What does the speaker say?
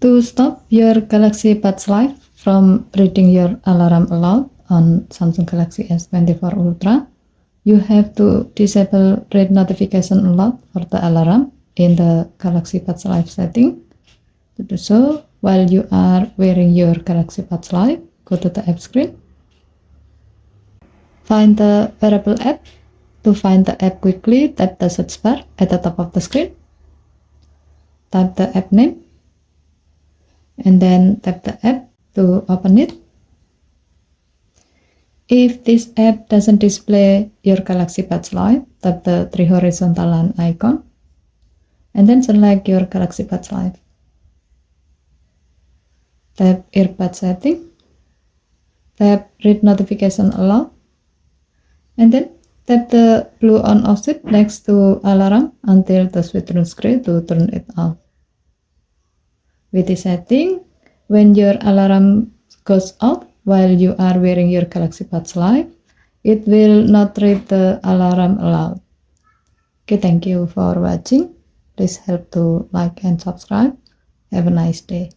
To stop your Galaxy Buds Live from reading your alarm aloud on Samsung Galaxy S24 Ultra, you have to disable read notification aloud for the alarm in the Galaxy Buds Live setting. To do so, while you are wearing your Galaxy Buds Live, go to the app screen. Find the wearable app. To find the app quickly, tap the search bar at the top of the screen. Type the app name and then tap the app to open it. If this app doesn't display your Galaxy Buds Live, tap the three horizontal line icon and then select your Galaxy Buds Live. Tap earbud setting, tap read notification aloud, and then tap the blue on off switch next to alarm until the switch turns gray to turn it off. With this setting, when your alarm goes off while you are wearing your Galaxy Buds Live, it will not read the alarm aloud. Okay, thank you for watching. Please help to like and subscribe. Have a nice day.